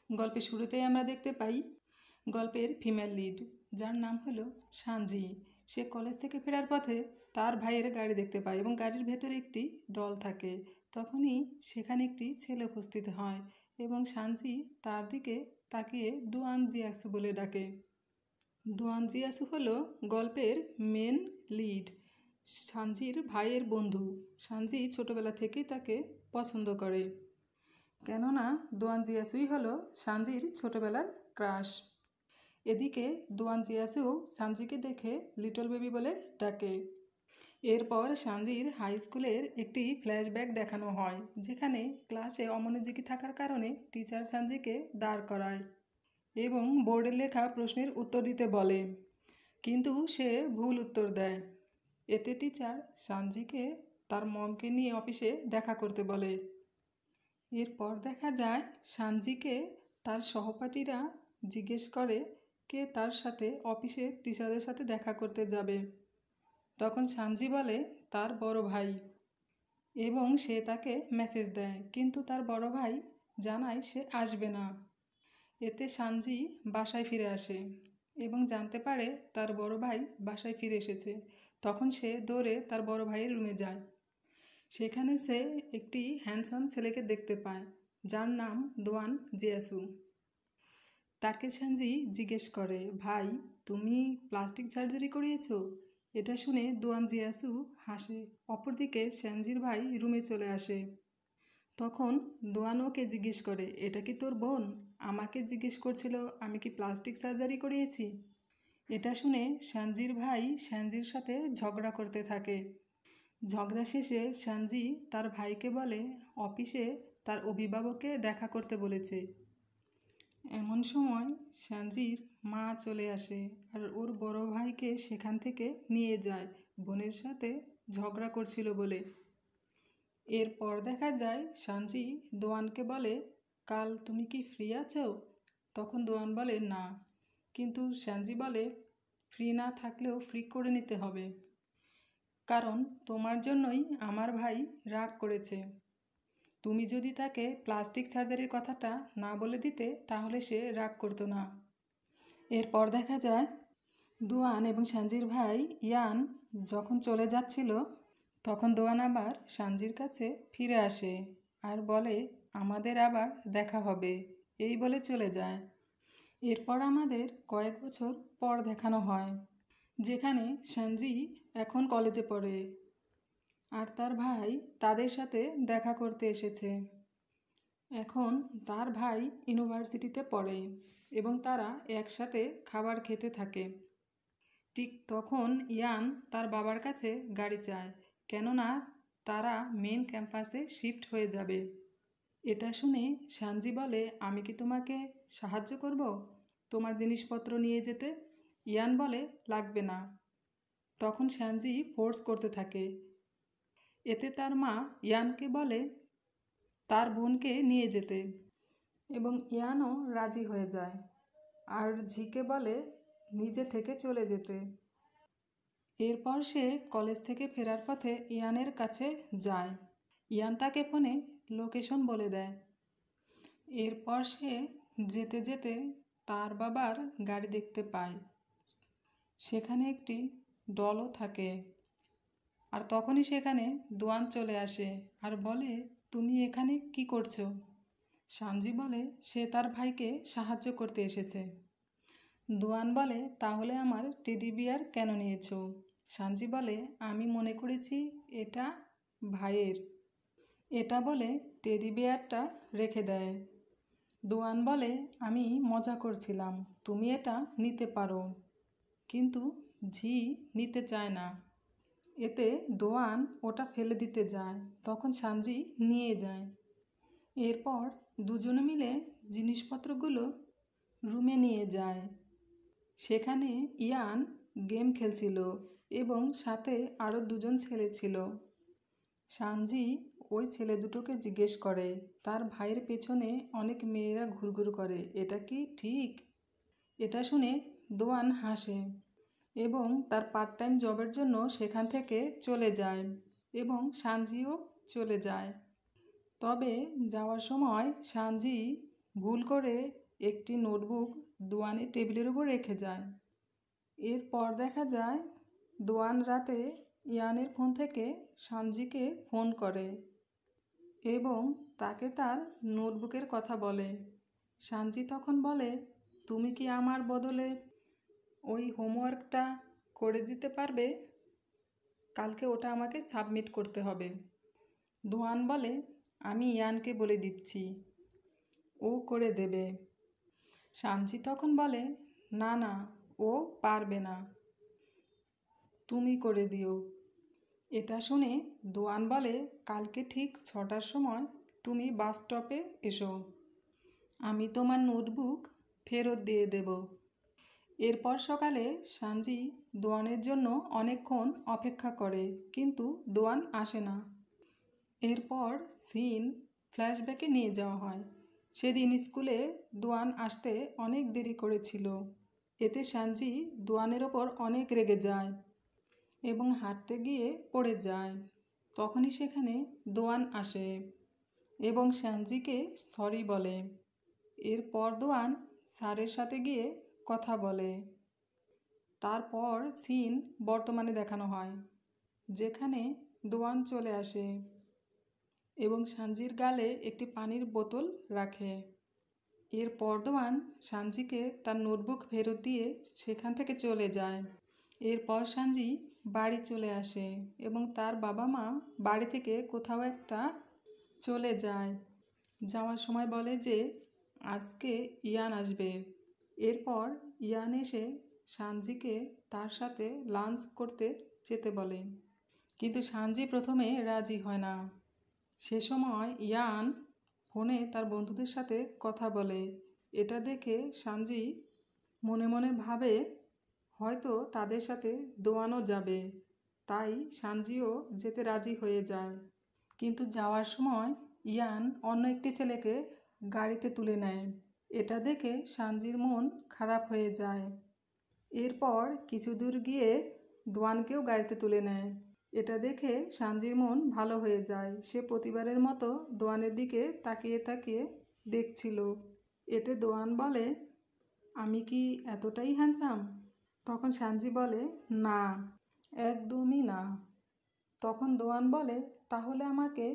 গল্পের শুরুতেই আমরা দেখতে পাই গল্পের ফিমেল লিড, যার নাম হলো সানজি। সে কলেজ থেকে ফেরার পথে তার ভাইয়ের গাড়ি দেখতে পায় এবং গাড়ির ভেতরে একটি ডল থাকে। তখনই সেখানে একটি ছেলে উপস্থিত হয় এবং সানজি তার দিকে তাকিয়ে দুয়ান জিয়াসু বলে ডাকে। দুয়ান জিয়াসু হলো গল্পের মেন লিড, সানজির ভাইয়ের বন্ধু। সানজি ছোটবেলা থেকেই তাকে পছন্দ করে, কেননা দুয়ান জিয়াসুই হলো সানজির ছোটবেলার ক্রাশ। এদিকে দুয়ান জিয়াসুও সানজিকে দেখে লিটল বেবি বলে ডাকে। এরপর সানজির হাই স্কুলের একটি ফ্ল্যাশব্যাক দেখানো হয়, যেখানে ক্লাসে অমনোযোগী থাকার কারণে টিচার সানজিকে দাঁড় করায় এবং বোর্ডে লেখা প্রশ্নের উত্তর দিতে বলে, কিন্তু সে ভুল উত্তর দেয়। এতে টিচার সানজিকে তার মমকে নিয়ে অফিসে দেখা করতে বলে। এরপর দেখা যায় সানজিকে তার সহপাঠীরা জিজ্ঞেস করে কে তার সাথে অফিসের টিচারের সাথে দেখা করতে যাবে। তখন সানজি বলে তার বড় ভাই, এবং সে তাকে মেসেজ দেয়, কিন্তু তার বড় ভাই জানায় সে আসবে না। এতে সানজি বাসায় ফিরে আসে এবং জানতে পারে তার বড় ভাই বাসায় ফিরে এসেছে। তখন সে দৌড়ে তার বড় ভাইয়ের রুমে যায়। সেখানে সে একটি হ্যান্ডসাম ছেলেকে দেখতে পায়, যার নাম দুয়ান জিয়াসু। তাকে সানজি জিজ্ঞেস করে, ভাই তুমি প্লাস্টিক সার্জারি করিয়েছো? এটা শুনে দুয়ান জিয়াসু হাসে। অপরদিকে সানজির ভাই রুমে চলে আসে। তখন দুয়ান ওকে জিজ্ঞেস করে, এটা কি তোর বোন? আমাকে জিজ্ঞেস করছিল আমি কি প্লাস্টিক সার্জারি করিয়েছি। এটা শুনে সানজির ভাই সানজির সাথে ঝগড়া করতে থাকে। ঝগড়া শেষে সানজি তার ভাইকে বলে অফিসে তার অভিভাবককে দেখা করতে বলেছে। এমন সময় সানজির মা চলে আসে আর ওর বড় ভাইকে সেখান থেকে নিয়ে যায় বোনের সাথে ঝগড়া করছিল বলে। এরপর দেখা যায় সানজি দোয়ানকে বলে, কাল তুমি কি ফ্রি আছো? তখন দোয়ান বলে না, কিন্তু সানজি বলে ফ্রি না থাকলেও ফ্রি করে নিতে হবে, কারণ তোমার জন্যই আমার ভাই রাগ করেছে। তুমি যদি তাকে প্লাস্টিক সার্জারির কথাটা না বলে দিতে তাহলে সে রাগ করতো না। এরপর দেখা যায় দোয়ান এবং সানজির ভাই ইয়ান যখন চলে যাচ্ছিল, তখন দোয়ান আবার সানজির কাছে ফিরে আসে আর বলে আমাদের আবার দেখা হবে, এই বলে চলে যায়। এরপর আমাদের কয়েক বছর পর দেখানো হয়, যেখানে সানজি এখন কলেজে পড়ে আর তার ভাই তাদের সাথে দেখা করতে এসেছে। এখন তার ভাই ইউনিভার্সিটিতে পড়ে এবং তারা একসাথে খাবার খেতে থাকে। ঠিক তখন ইয়ান তার বাবার কাছে গাড়ি চায়, কেননা তারা মেন ক্যাম্পাসে শিফট হয়ে যাবে। এটা শুনে সানজি বলে, আমি কি তোমাকে সাহায্য করব তোমার জিনিসপত্র নিয়ে যেতে? ইয়ান বলে লাগবে না। তখন সানজি ফোর্স করতে থাকে। এতে তার মা ইয়ানকে বলে তার বোনকে নিয়ে যেতে এবং ইয়ানও রাজি হয়ে যায় আর ঝিকে বলে নিজে থেকে চলে যেতে। এরপর সে কলেজ থেকে ফেরার পথে ইয়ানের কাছে যায়। ইয়ান তাকে ফোনে লোকেশন বলে দেয়। এরপর সে যেতে যেতে তার বাবার গাড়ি দেখতে পায়, সেখানে একটি ডলও থাকে। আর তখনই সেখানে দোয়ান চলে আসে আর বলে তুমি এখানে কি করছো? সানজি বলে সে তার ভাইকে সাহায্য করতে এসেছে। দোয়ান বলে তাহলে আমার টেডি বিয়ার কেন নিয়েছো? সানজি বলে আমি মনে করেছি এটা ভাইয়ের। এটা বলে টেডি বিয়ারটা রেখে দেয়। দোয়ান বলে আমি মজা করছিলাম, তুমি এটা নিতে পারো। কিন্তু ঝি নিতে চায় না। এতে দোয়ান ওটা ফেলে দিতে যায়, তখন সানজি নিয়ে যায়। এরপর দুজনে মিলে জিনিসপত্রগুলো রুমে নিয়ে যায়। সেখানে ইয়ান গেম খেলছিল এবং সাথে আরও দুজন ছেলে ছিল। সানজি ওই ছেলে দুটোকে জিজ্ঞেস করে তার ভাইয়ের পেছনে অনেক মেয়েরা ঘুরঘুর করে, এটা কি ঠিক? এটা শুনে দোয়ান হাসে এবং তার পার্ট টাইম জবের জন্য সেখান থেকে চলে যায় এবং সানজিও চলে যায়। তবে যাওয়ার সময় সানজি ভুল করে একটি নোটবুক দোয়ানের টেবিলের উপর রেখে যায়। এরপর দেখা যায় দোয়ান রাতে ইয়ানের ফোন থেকে সানজিকে ফোন করে এবং তাকে তার নোটবুকের কথা বলে। সানজি তখন বলে, তুমি কি আমার বদলে ওই হোমওয়ার্কটা করে দিতে পারবে? কালকে ওটা আমাকে সাবমিট করতে হবে। দোয়ান বলে, আমি ইয়ানকে বলে দিচ্ছি, ও করে দেবে। সানজি তখন বলে, না না, ও পারবে না, তুমি করে দিও। এটা শুনে দোয়ান বলে, কালকে ঠিক 6টার সময় তুমি বাস স্টপে এসো, আমি তোমার নোটবুক ফেরত দিয়ে দেব। এরপর সকালে সানজি দোয়ানের জন্য অনেকক্ষণ অপেক্ষা করে, কিন্তু দোয়ান আসে না। এরপর সিন ফ্ল্যাশব্যাকে নিয়ে যাওয়া হয়। সেদিন স্কুলে দোয়ান আসতে অনেক দেরি করেছিল। এতে সানজি দোয়ানের ওপর অনেক রেগে যায় এবং হাঁটতে গিয়ে পড়ে যায়। তখনই সেখানে দোয়ান আসে এবং সানজিকে সরি বলে। এরপর দোয়ান স্যারের সাথে গিয়ে কথা বলে। তারপর সিন বর্তমানে দেখানো হয়, যেখানে দোয়ান চলে আসে এবং সানজির গালে একটি পানির বোতল রাখে। এরপর দোয়ান সানজিকে তার নোটবুক ফেরত দিয়ে সেখান থেকে চলে যায়। এরপর সানজি বাড়ি চলে আসে এবং তার বাবা মা বাড়ি থেকে কোথাও একটা চলে যায়। যাওয়ার সময় বলে যে আজকে ইয়ান আসবে। এরপর ইয়ান এসে সানজিকে তার সাথে লাঞ্চ করতে যেতে বলে, কিন্তু সানজি প্রথমে রাজি হয় না। সে সময় ইয়ান ফোনে তার বন্ধুদের সাথে কথা বলে। এটা দেখে সানজি মনে মনে ভাবে হয়তো তাদের সাথে দোয়ানও যাবে, তাই সানজিও যেতে রাজি হয়ে যায়। কিন্তু যাওয়ার সময় ইয়ান অন্য একটি ছেলেকে গাড়িতে তুলে নেয়। এটা দেখে সানজির মন খারাপ হয়ে যায়। এরপর কিছু দূর গিয়ে দোয়ানকেও গাড়িতে তুলে নেয়। এটা দেখে সানজির মন ভালো হয়ে যায়। সে প্রতিবারের মতো দোয়ানের দিকে তাকিয়ে তাকিয়ে দেখছিল। এতে দোয়ান বলে, আমি কি এতটাই হ্যান্ডসাম? তখন সানজি বলে, না, একদমই না। তখন দোয়ান বলে, তাহলে আমাকে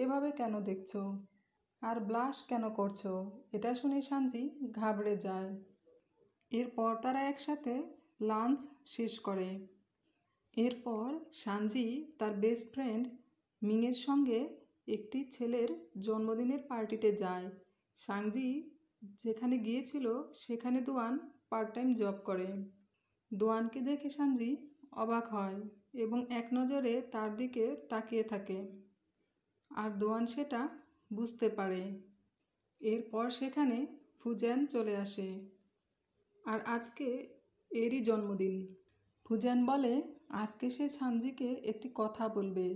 এভাবে কেন দেখছো আর ব্লাশ কেন করছো? এটা শুনে সানজি ঘাবড়ে যায়। এরপর তারা একসাথে লাঞ্চ শেষ করে। এরপর সানজি তার বেস্ট ফ্রেন্ড মিংয়ের সঙ্গে একটি ছেলের জন্মদিনের পার্টিতে যায়। সানজি যেখানে গিয়েছিল সেখানে দোয়ান পার্ট টাইম জব করে। দোয়ানকে দেখে সানজি অবাক হয় এবং এক নজরে তার দিকে তাকিয়ে থাকে, আর দোয়ান সেটা বুঝতে পারে। এরপর সেখানে ফুজান চলে আসে, আর আজকে এরই জন্মদিন। ফুজান বলে আজকে সে সানজিকে একটি কথা বলবে।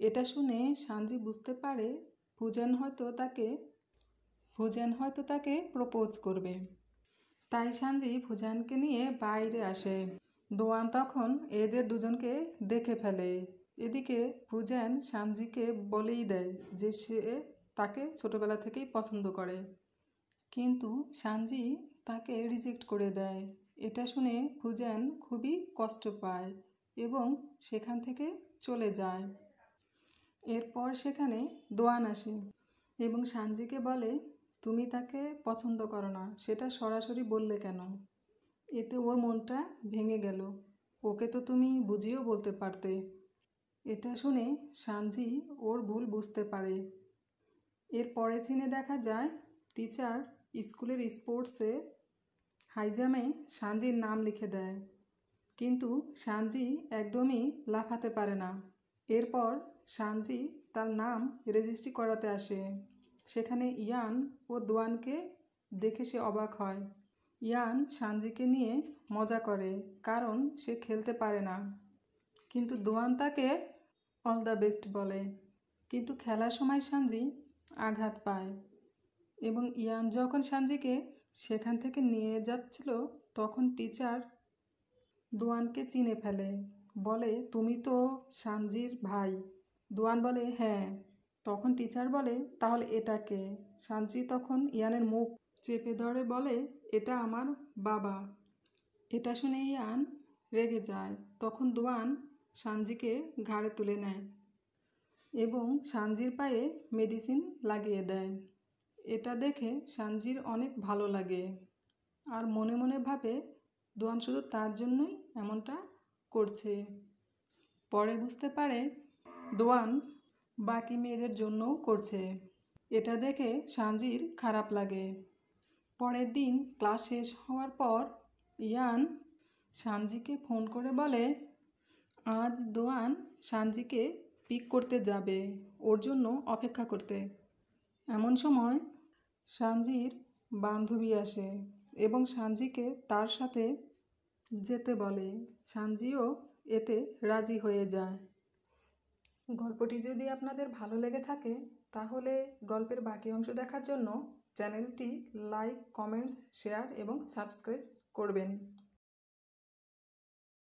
এটা শুনে সানজি বুঝতে পারে ফুজান হয়তো তাকে প্রপোজ করবে। তাই সানজি ফুজানকে নিয়ে বাইরে আসে। দোয়ান তখন এদের দুজনকে দেখে ফেলে। এদিকে ফুজান সানজিকে বলেই দেয় যে সে তাকে ছোটবেলা থেকেই পছন্দ করে, কিন্তু সানজি তাকে রিজেক্ট করে দেয়। এটা শুনে ফুজান খুবই কষ্ট পায় এবং সেখান থেকে চলে যায়। এরপর সেখানে দোয়ান আসে এবং সানজিকে বলে, তুমি তাকে পছন্দ করো না, সেটা সরাসরি বললে কেন? এতে ওর মনটা ভেঙে গেল, ওকে তো তুমি বুঝিয়েও বলতে পারতে। এটা শুনে সানজি ওর ভুল বুঝতে পারে। এর পরে সিনে দেখা যায় টিচার স্কুলের স্পোর্টসে হাই জাম্পে সানজির নাম লিখে দেয়, কিন্তু সানজি একদমই লাফাতে পারে না। এরপর সানজি তার নাম রেজিস্ট্রি করাতে আসে। সেখানে ইয়ান ও দোয়ানকে দেখে সে অবাক হয়। ইয়ান সানজিকে নিয়ে মজা করে, কারণ সে খেলতে পারে না, কিন্তু দোয়ান তাকে অল দ্য বেস্ট বলে। কিন্তু খেলার সময় সানজি আঘাত পায় এবং ইয়ান যখন সানজিকে সেখান থেকে নিয়ে যাচ্ছিল তখন টিচার দোয়ানকে চিনে ফেলে, বলে তুমি তো সানজির ভাই। দোয়ান বলে হ্যাঁ। তখন টিচার বলে তাহলে এটাকে। সানজি তখন ইয়ানের মুখ চেপে ধরে বলে, এটা আমার বাবা। এটা শুনে ইয়ান রেগে যায়। তখন দোয়ান সানজিকে ঘাড়ে তুলে নেয় এবং সানজির পায়ে মেডিসিন লাগিয়ে দেয়। এটা দেখে সানজির অনেক ভালো লাগে আর মনে মনে ভাবে দোয়ান শুধু তার জন্যই এমনটা করছে। পরে বুঝতে পারে দোয়ান বাকি মেয়েদের জন্যও করছে। এটা দেখে সানজির খারাপ লাগে। পরের দিন ক্লাস শেষ হওয়ার পর ইয়ান সানজিকে ফোন করে বলে আজ দোয়ান সানজিকে পিক করতে যাবে, ওর জন্য অপেক্ষা করতে। এমন সময় সানজির বান্ধবী আসে এবং সানজিকে তার সাথে যেতে বলে। সানজিও এতে রাজি হয়ে যায়। গল্পটি যদি আপনাদের ভালো লেগে থাকে তাহলে গল্পের বাকি অংশ দেখার জন্য চ্যানেলটি লাইক, কমেন্টস, শেয়ার এবং সাবস্ক্রাইব করবেন।